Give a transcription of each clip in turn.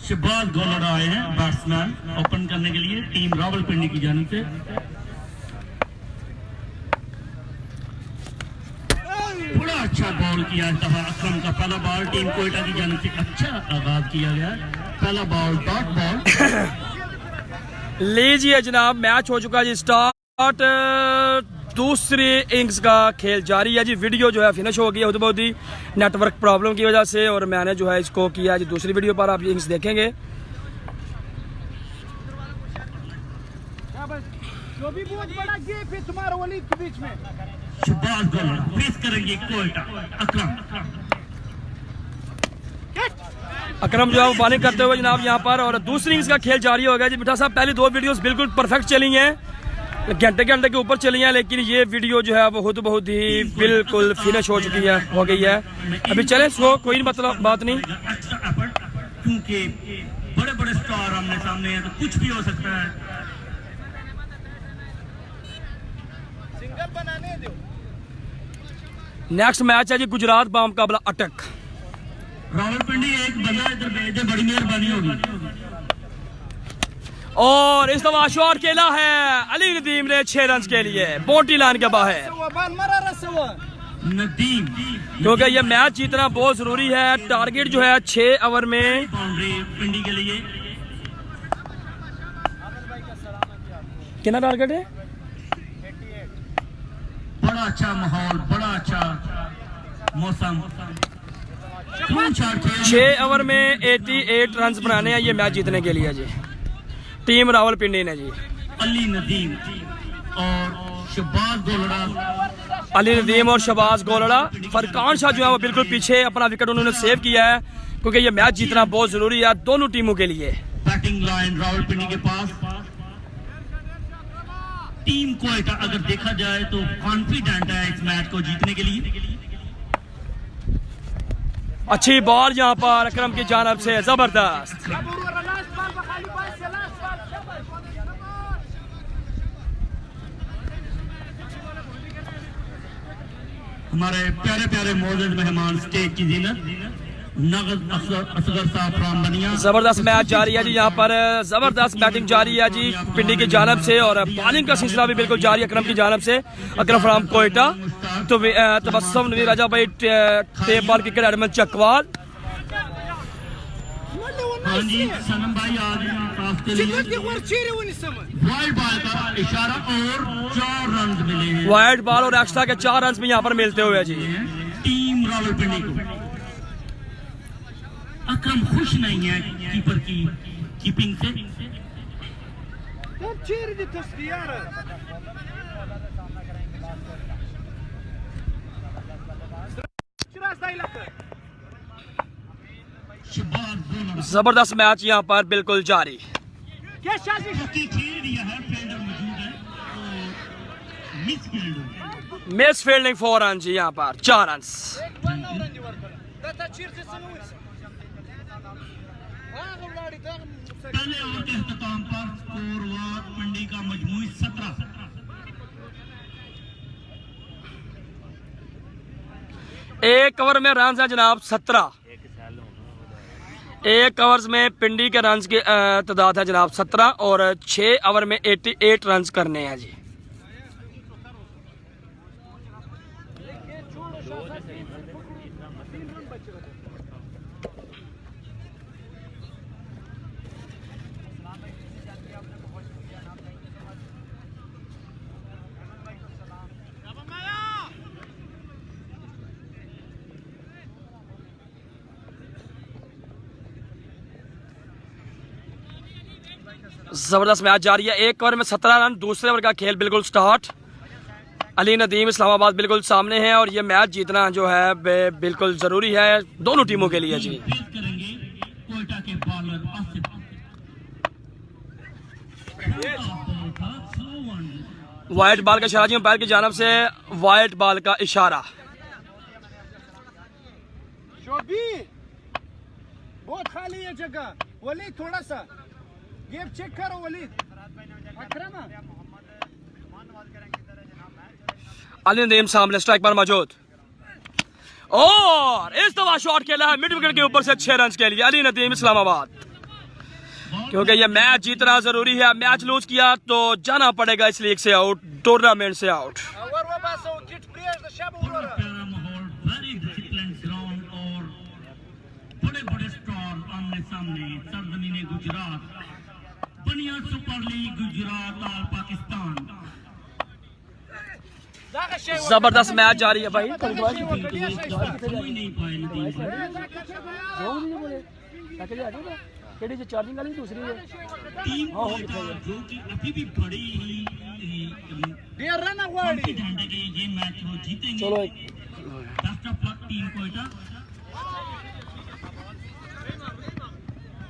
शहबाज गोलड़ा आए हैं batsman open करने के लिए टीम रावलपिंडी की जानिब से। बड़ा अच्छा बॉल किया इस दफा अकरम का पहला बॉल टीम कोयटा की जानिब से अच्छा आगाज किया गया। पहला बॉल डॉट बॉल। लीजिए जनाब, मैच हो चुका जी स्टार्ट। दूसरी इनिंग्स का खेल जारी है जी। वीडियो जो है फिनिश हो गई है बहुत ही नेटवर्क प्रॉब्लम की वजह से, और मैंने जो है इसको किया जी दूसरी वीडियो पर, आप इनिंग्स देखेंगे। जो भी बहुत बड़ा गेप है तुम्हारा वली के बीच में। शहबाज गोलड़ा पेश करेंगे कोयटा। अकरम जो है वो बॉलिंग करते हुए जनाब यहाँ पर, और दूसरी इनिंग्स का खेल जारी हो गया जी। मिठा साहब, पहली दो वीडियोस बिल्कुल परफेक्ट चली हैं, घंटे घंटे के ऊपर चली हैं, लेकिन ये वीडियो जो है वो बहुत ही बिल्कुल फिनिश हो चुकी है, हो गई है। अभी चले सो कोई मतलब बात नहीं, क्योंकि बड़े बड़े स्टार आमने सामने हैं तो कुछ भी हो सकता है। सिंगल बनाने दो। नेक्स्ट मैच है जी गुजरात बामुकाबला अटक। रावलपिंडी एक बंदा इधर भेज दे, बड़ी मेहरबानी होगी। और इस दफा शॉट खेला है अली नदीम ने 6 रन के लिए बाउंड्री लाइन के बाहर। नदीम क्योंकि ये मैच जीतना बहुत जरूरी है। टारगेट जो है 6 ओवर में बाउंड्री पिंडी के लिए। कितना टारगेट है? बड़ा अच्छा माहौल, बड़ा अच्छा मौसम। 6 ओवर में 88 रन बनाने हैं ये मैच जीतने के लिए जी टीम रावलपिंडी ने जी। अली नदीम और शहबाज गोलड़ा। अली नदीम और शहबाज गोलड़ा। फरकान शाह जो है वो बिल्कुल पीछे, अपना विकेट उन्होंने सेव किया है, क्योंकि ये मैच जीतना बहुत जरूरी है दोनों टीमों के लिए। बैटिंग लाइन रावलपिंडी के पास। टीम कोयटा अगर देखा जाए तो कॉन्फिडेंट है इस मैच को जीतने के लिए। अच्छी बॉल यहाँ पर अकरम की जानिब से, जबरदस्त। हमारे प्यारे प्यारे मौजूद मेहमान स्टेज की जीनत नगद असगर साहब रामबनिया। जबरदस्त मैच जारी है जी यहाँ पर, जबरदस्त बैटिंग जारी है जी पिंडी की जानिब से, और बॉलिंग का सिलसिला भी बिल्कुल जारी है अकरम की जानिब से। अकरम फ्राम कोयटा तो तबस्सुम नवीर राजा भाई tape ball cricket Edmund Chakwal. हाँ जी सनम भाई आज के लिए वाइड बॉल का इशारा और 4 रन मिले हैं। वाइड बॉल और एक्स्ट्रा के 4 रन भी यहाँ पर मिलते हुए जी टीम रावलपिंडी को। अकरम खुश नहीं है कीपर की कीपिंग से। जबरदस्त मैच यहाँ पर बिल्कुल जारी। मिस फील्डिंग 4 रन जी यहाँ पर 4 रन। पहले ओवर के अख्ताम पर स्कोर हुआ पिंडी का मजमूई 17। एक ओवर में रन है जनाब 17। एक ओवर में पिंडी के रन की तादाद है जनाब 17, और 6 ओवर में 88 रन करने हैं जी। जबरदस्त मैच जारी है। एक ओवर में 17 रन। दूसरे ओवर का खेल बिल्कुल स्टार्ट। अली नदीम इस्लामाबाद बिल्कुल सामने है, और ये मैच जीतना जो है बिल्कुल जरूरी है दोनों टीमों के लिए जी। वाइट बॉल का इशारा जी अंपायर की जानिब से, वाइट बॉल का इशारा। बहुत खाली है जगह, वली थोड़ा सा गेप चेक करो वलीद। अली नदीम सामने स्ट्राइक पर मौजूद, और इस दफा शॉट खेला है मिड विकेट के ऊपर से 6 रन के लिए अली नदीम इस्लामाबाद। क्योंकि ये मैच जीतना जरूरी है। मैच लूज किया तो जाना पड़ेगा इस लीग से आउट, टूर्नामेंट से आउट। बड़ा प्यारा माहौल, वेरी डिसिप्लिन ग्राउंड और बड़े बड़े स्टार आमने सामने। सरजमीन गुजरात, बनिया सुपर लीग गुजरात और पाकिस्तान। जबरदस्त मैच जारी है भाई। कोई नहीं पाए नदीम चार्जिंग वाली दूसरी है टीम कोयटा जो कि अभी भी बड़ी ही कॉन्फिडेंट है कि ये मैच वो जीतेंगे। चलो best of luck team Quetta.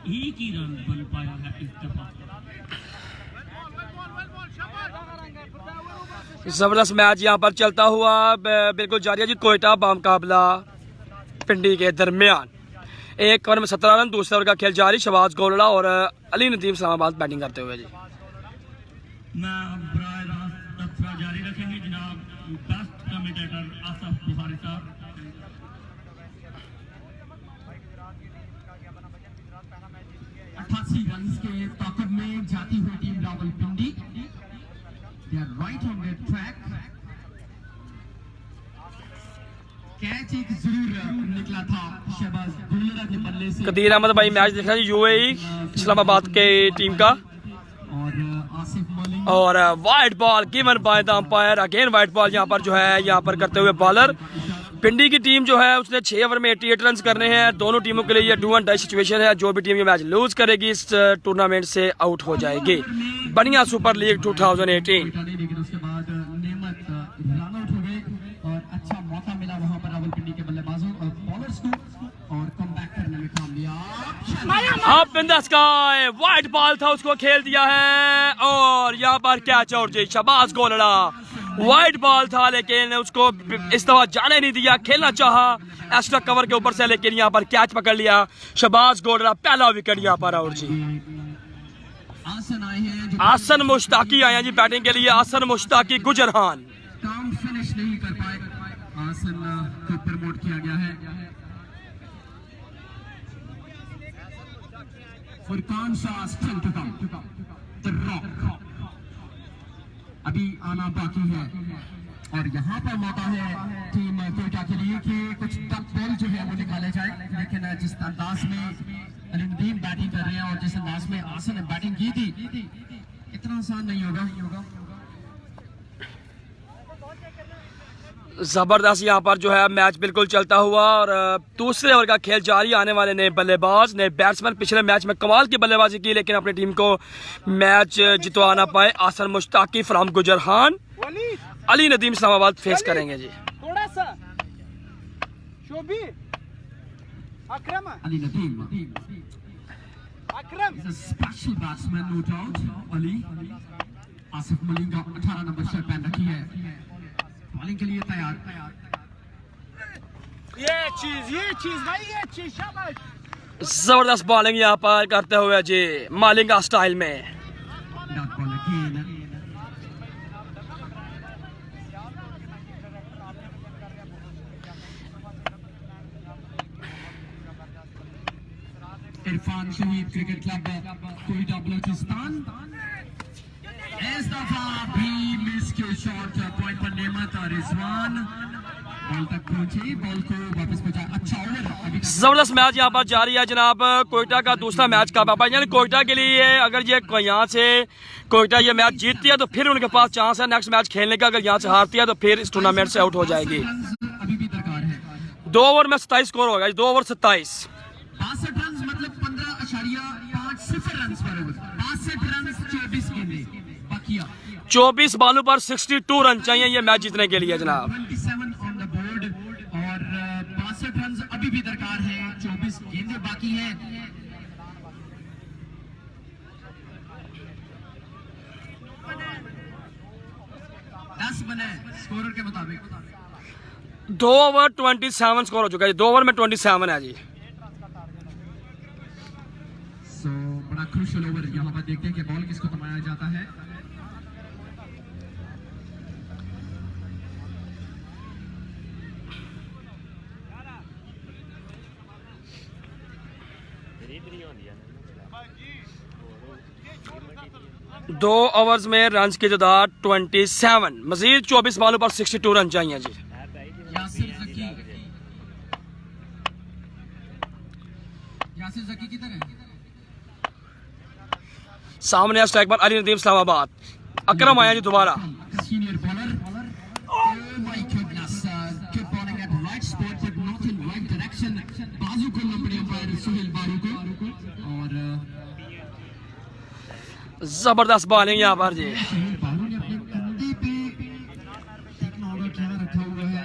एक ही रन बन पाया है इस दफा। जबरदस्त मैच यहाँ पर चलता हुआ बिल्कुल जारी है जी। कोयटा बामुकाबला पिंडी के दरमियान। एक ओवर में 17 रन, दूसरे ओवर का खेल जारी। शहबाज गोलड़ा और अली नदीम इस्लामाबाद बैटिंग करते हुए जी। मैं बराह रास्त तबसरा जारी रखेंगे जनाब बेस्ट कमेंटेटर आसफ बुखारी साहब। 88 रन के ताकत में जाती हुई team Rawalpindi. They are right on their track. Catch एक जरूर निकला था शहबाज गोलड़ा के बल्ले से। कदीर अहमद भाई मैच देख रहे हैं यूएई इस्लामाबाद के टीम का। और आसिफ मलिक और white ball given by the umpire. Again white ball यहाँ पर जो है यहाँ पर करते हुए बॉलर। पिंडी की टीम जो है उसने 6 ओवर में 88 रन करने हैं। दोनों टीमों के लिए ये डू एंड डाई सिचुएशन है। जो भी टीम ये मैच लूज करेगी इस टूर्नामेंट से आउट हो जाएगी। बनिया सुपर लीग 2018। लेकिन उसके बाद नेमत रन आउट हो गए और अच्छा मौका मिला वहां पर रावलपिंडी के बल्लेबाजों और बॉलर्स को और कम बैक करने में कामयाब। Up in the sky white ball था, उसको खेल दिया है और यहाँ पर कैच आउट जी। शहबाज गोलड़ा वाइट बॉल था लेकिन उसको इस दफा जाने नहीं दिया। खेलना चाहा एक्स्ट्रा कवर के ऊपर से लेकिन यहाँ पर कैच पकड़ लिया। शहबाज गोलड़ा पहला विकेट यहाँ पर आउट जी। आसन आए हैं आसन मुश्ताकी आए हैं जी बैटिंग के लिए। आसन मुश्ताकी गुजरहान। काम फिनिश नहीं कर पाए। आसन को प्रमोट किया गया है। Furqan Shah still to come. The rock अभी आना बाकी है और यहाँ पर मौका है टीम कोयटा के लिए कि कुछ टफ बॉल जो है वो निकाले जाए। लेकिन जिस अंदाज में अली नदीम बैटिंग कर रहे हैं और जिस अंदाज में आसन ने बैटिंग की थी इतना आसान नहीं होगा। जबरदस्त यहाँ पर जो है मैच बिल्कुल चलता हुआ और दूसरे ओवर का खेल जारी। आने वाले नए बल्लेबाज नए बैट्समैन पिछले मैच में कमाल की बल्लेबाजी की लेकिन अपनी टीम को मैच जितवा ना पाए। आसन मुश्ताकी फ्रॉम गुजरहान। अली नदीम इस्लामाबाद फेस करेंगे जी। थोड़ा सा शोभी अकरम अली नदीम अकरम is a special batsman, no doubt. Ali Asif Malik का 18 नंबर शर्ट पहन रखी है। बॉलिंग के लिए तैयार। ये चीज भाई ये चीज शाबाश। जबरदस्त बॉलिंग यहाँ पर करते हुए जी मालिंगा स्टाइल में। Dot ball again. Irfan Shahid cricket club Quetta Balochistan. इस दफा भी मिस के शॉट पॉइंट पर नेमत और रिजवान बॉल तक पहुंची, बॉल को वापस पहुंचा। अच्छा ओवर अभी जबरदस्त मैच यहाँ पर जारी है जनाब। कोयटा का दूसरा मैच का पापा यानी कोयटा के लिए अगर ये यहाँ से कोयटा ये मैच जीतती है तो फिर उनके पास चांस है नेक्स्ट मैच खेलने का। अगर यहाँ से हारती है तो फिर इस टूर्नामेंट से आउट हो जाएगी। अभी भी दरकार है। 2 ओवर में 27 स्कोर होगा। 2 ओवर 27। 62 रन मतलब 15.50 रन पर ओवर। 62 रन 24 गेंदें बाकिया। 24 बालों पर 62 रन चाहिए ये मैच जीतने के लिए जनाब। 27 ऑन द बोर्ड और 62 रन अभी भी दरकार है। 24 गेंदें बाकी हैं। 10 बने स्कोरर के मुताबिक। 2 ओवर 27 स्कोर हो चुका है। 2 ओवर में 27 है जी। सो बड़ा क्रूशियल ओवर यहाँ पर देखते हैं कि बॉल किसको थमाया जाता है। 2 ओवर्स में रन की तादाद 27, मजीद 24 बॉलों पर 62 रन चाहिए जी। यासिर ज़की किधर है? सामने स्ट्राइक पर अली नदीम इस्लामाबाद। अकरम आया जी दोबारा। Senior bowler. Oh my goodness, good bowling at right spot but not in right direction. बाजू खोलना पड़े अंपायर सुहेल बारू को और जबरदस्त बॉलिंग यहाँ पर जी। सुहेल बारू ने अपने कंधे पे देखना होगा क्या रखा हुआ है।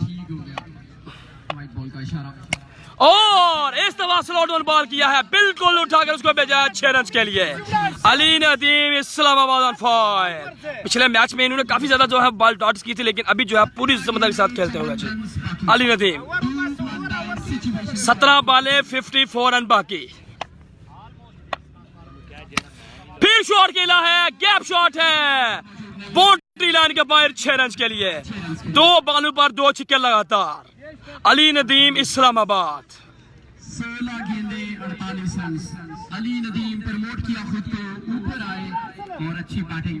ठीक हो गया वाइट बॉल का इशारा और इस दफा स्लॉट ऑन बॉल किया है, बिल्कुल उठाकर उसको भेजा है 6 रन के लिए। Ali Nadeem Islamabad on fire. पिछले मैच में इन्होंने काफी ज्यादा जो है बॉल डॉट्स की थी, लेकिन अभी जो है पूरी जिम्मेदारी के साथ खेलते हुए जी। अली नदीम 17 बाले 54 रन बाकी। फिर शॉट खेला है, गैप शॉट है, बाउंड्री लाइन के बाहर 6 रन के लिए। 2 बालों पर 2 छक्के लगातार। अली नदीम इस्लामाबाद। 16 गेंदे 48 रन। अली नदीम प्रमोट किया खुद को, ऊपर आए और अच्छी बैटिंग।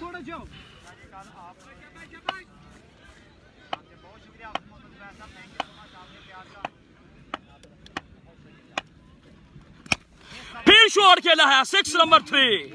थोड़ा जाओ फिर शॉट खेला है 6 नंबर 3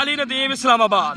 अली नदीम इस्लामाबाद।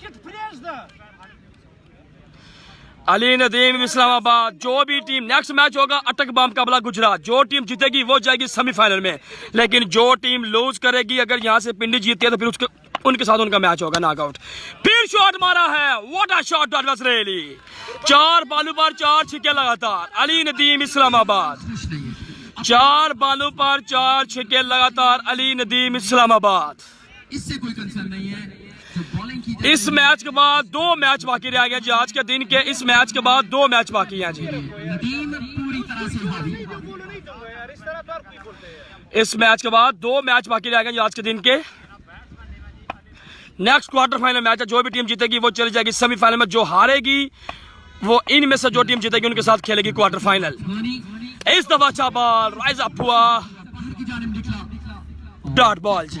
कित फ्रेश अली नदीम इस्लामाबाद। जो भी टीम नेक्स्ट मैच होगा अटक बम का मुकाबला गुजरात, जो टीम जीतेगी वो जाएगी सेमीफाइनल में, लेकिन जो टीम लूज करेगी अगर यहाँ से पिंडी जीतती है तो फिर उसके उनके साथ उनका मैच होगा नॉकआउट। फिर शॉट मारा है, what a shot that was really. 4 बालों पर 4 छक्के लगातार। अली नदीम इस्लामाबाद। 4 बालों पर 4 छक्के लगातार। अली नदीम इस्लामाबाद। इससे कोई कंसर्न नहीं है। जो बॉलिंग की इस मैच के बाद 2 मैच बाकी रह गए जी। आज के दिन के इस मैच के बाद 2 मैच बाकी हैं जी। नदीम पूरी तरह से हावी। बोलो नहीं दूंगा यार इस तरह तो और कोई बोलते हैं इस मैच के बाद 2 मैच बाकी रह गए जी आज के दिन के। नेक्स्ट क्वार्टर फाइनल मैच है, जो भी टीम जीतेगी वो चली जाएगी सेमीफाइनल में, जो हारेगी वो इनमें से जो टीम जीतेगी उनके साथ खेलेगी क्वार्टर फाइनल। इस दफा अच्छा बॉल राइज अप हुआ, बाहर की जानिब निकला। डॉट बॉल जी।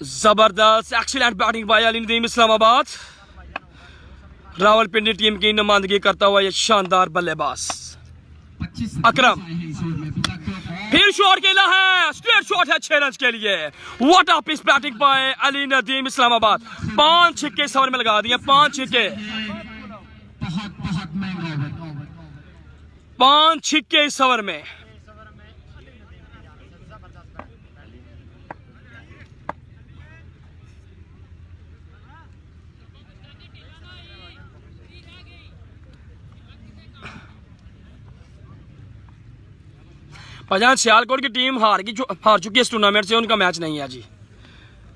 जबरदस्त excellent batting by Ali Nadeem Islamabad. Rawalpindi team की नुमाइंदगी करता हुआ ये शानदार बल्लेबाज 25 अकरम। फिर शॉट खेला है, स्ट्रेट शॉट है 6 रन के लिए। What a piece batting by Ali Nadeem Islamabad. 5 छक्के इस ओवर में लगा दिए, 5 छक्के, बहुत बहुत महंगा ओवर। 5 छक्के इस ओवर में। पजान सियालकोट की टीम हार चुकी है इस टूर्नामेंट से, उनका मैच नहीं है जी।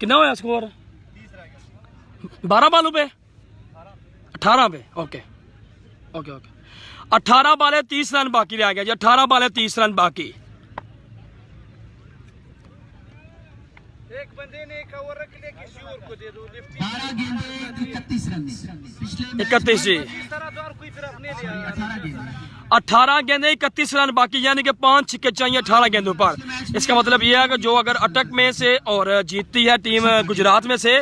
कितना हुआ स्कोर? 12 बालों पे 18 पे। ओके ओके ओके 18 बाले 30 रन बाकी रह गया जी। 18 बाले 30 रन बाकी। एक बंदे ने एक ओवर रख लिया किसी और को दे दो लिफ्ट 12 गेंदे 31 रन। पिछले मैच 31 जी। इस तरह तो और कोई फिर अपने लिया 18 गेंदे 18 गेंदे 31 रन बाकी, यानी कि 5 छक्के चाहिए 18 गेंदों पर। इसका मतलब यह है कि जो अगर अटक में से और जीतती है टीम गुजरात में से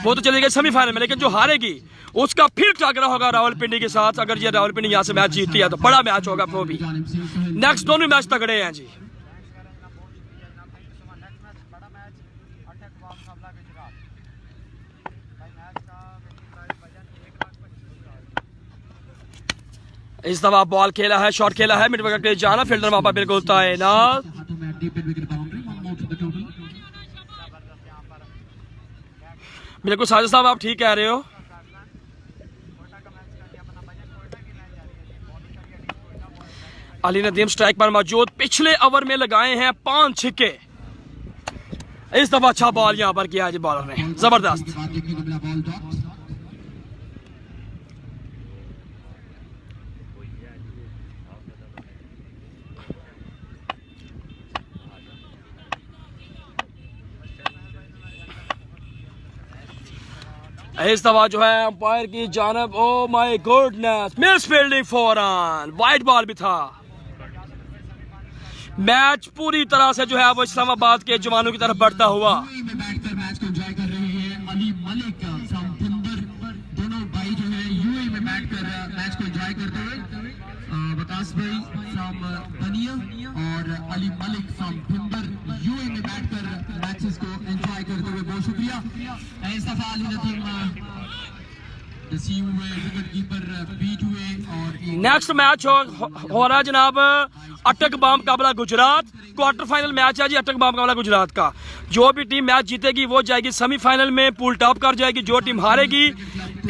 वो तो चली गई सेमीफाइनल में, लेकिन जो हारेगी उसका फिर टकरा होगा रावलपिंडी के साथ। अगर ये रावलपिंडी यहाँ से मैच जीतती है तो बड़ा मैच होगा वो भी। जानिब से सुहेल नेक्स्ट दोनों मैच तगड़े हैं जी। इस दफा बॉल खेला है, शॉट खेला है, मिड विकेट के जाना, फील्डर वहां पर बिल्कुल तैनात। हाथों में deep mid wicket boundary, 1 more to the total। बिल्कुल साजिद साहब आप ठीक कह रहे हो। अली नदीम स्ट्राइक पर मौजूद, पिछले ओवर में लगाए हैं 5 छक्के। इस दफा अच्छा बॉल यहां पर किया है जी बॉलर ने, जबरदस्त। के बाद देखने को मिला बॉल डॉट। इस दफा जो है अंपायर की जानब, oh my goodness, miss fielding फौरन, वाइट बॉल भी था। मैच पूरी तरह से जो है वो इस्लामाबाद के जवानों की तरफ बढ़ता हुआ। में बैठकर मैच को एंजॉय कर रहे हैं अली मलिक फ्रॉम टिंबर। दोनों भाई जो है यूएई में बैठकर मैच को एंजॉय करते हुए, विकास भाई फ्रॉम बनिया और Ali Malik from timber UAE में बैठकर मैचेस को एंजॉय करते हुए, बहुत शुक्रिया। इस दफा अली टीम रिसीव हुए, विकेट कीपर बीट हुए और नेक्स्ट मैच हो रहा है जनाब अटक बाम मुकाबला गुजरात। क्वार्टर फाइनल मैच है जी अटक बाम मुकाबला गुजरात का। जो भी टीम मैच जीतेगी वो जाएगी सेमीफाइनल में, पूल टॉप कर जाएगी। जो टीम हारेगी,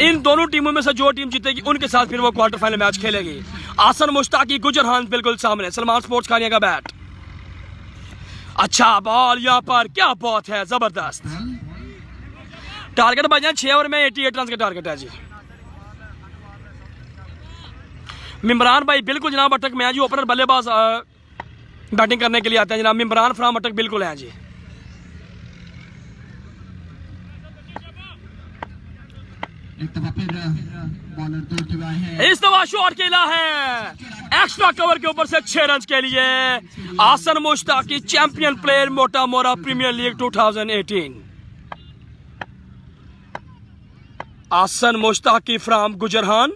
इन दोनों टीमों में से जो टीम जीतेगी उनके साथ फिर वो क्वार्टर फाइनल मैच खेलेगी। आसन मुश्ताकी, गुजरहान बिल्कुल सामने, सलमान स्पोर्ट्स खानिया का बैट। अच्छा बॉल यहाँ पर, क्या बात है, जबरदस्त टारगेट बजा 6 ओवर में 88 रन का टारगेट है जी। मिमरान भाई बिल्कुल जनाब अटक में है जी, ओपनर बल्लेबाज बैटिंग करने के लिए आते हैं जनाब। मिमरान फ्राम अटक बिल्कुल है जी। एक दफा फिर बॉलर दौड़ते हुए आए हैं। इस दफा शॉट खेला है एक्स्ट्रा कवर के ऊपर से 6 रन के लिए। आसन मुश्ताकी, चैंपियन प्लेयर, मोटा मोरा प्रीमियर लीग 2018। आसन मुश्ताकी फ्राम गुजरहान।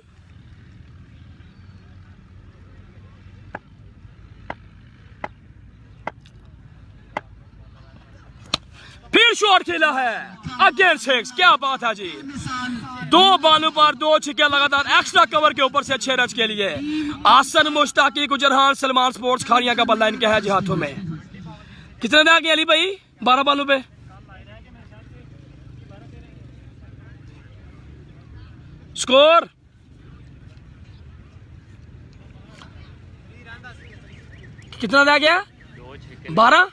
फिर शॉट खेला है अगेन 6, क्या बात है जी। 2 बॉलों पर 2 छक्के लगातार एक्स्ट्रा कवर के ऊपर से 6 रन के लिए। आसन मुश्ताकी, गुजरहान, सलमान स्पोर्ट्स खानिया का बल्ला इनके है जी हाथों में। कितने रह गए अली भाई 12 बॉलों पे? स्कोर कितना रह गया? 12।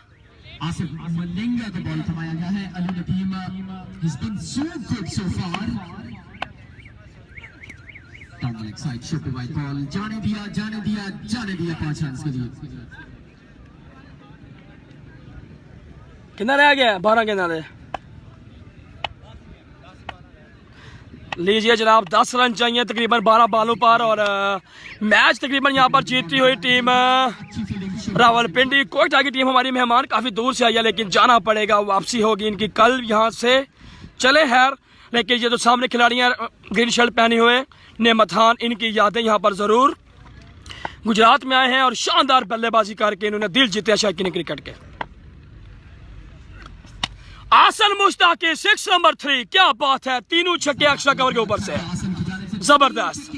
आसिफ मलिंगा का बॉल थमाया गया है। Ali team has been so good so far. Down the leg side, shoot the white ball. जाने दिया 5 रन के लिए। कितना रह गया? 12 कितना रहे? लीजिए जनाब 10 रन चाहिए तकरीबन 12 बॉलों पर। और मैच तकरीबन यहाँ पर जीतती हुई टीम रावलपिंडी। कोयटा की टीम हमारी मेहमान काफी दूर से आई है, लेकिन जाना पड़ेगा, वापसी होगी इनकी कल यहाँ से। चले खैर, लेकिन ये जो सामने खिलाड़ी हैं ग्रीन शर्ट पहने हुए, नेमत खान, इनकी यादें यहाँ पर जरूर। गुजरात में आए हैं और शानदार बल्लेबाजी करके इन्होंने दिल जीते शौकीन क्रिकेट के। आसन मुश्ताकी 6 नंबर 3, क्या बात है, तीनों छक्के एक्स्ट्रा कवर के ऊपर से, जबरदस्त।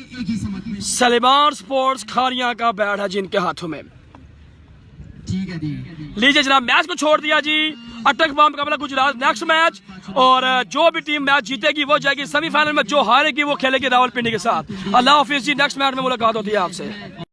सलमान स्पोर्ट्स खानिया का बैट है जिनके हाथों में। ठीक है जी, लीजिए जनाब मैच को छोड़ दिया जी। अटक बाम मुकाबला गुजरात नेक्स्ट मैच, और जो भी टीम मैच जीतेगी वो जाएगी सेमीफाइनल में, जो हारेगी वो खेलेगी रावलपिंडी के साथ। अल्लाह हाफिज जी, नेक्स्ट मैच में मुलाकात होती है आपसे।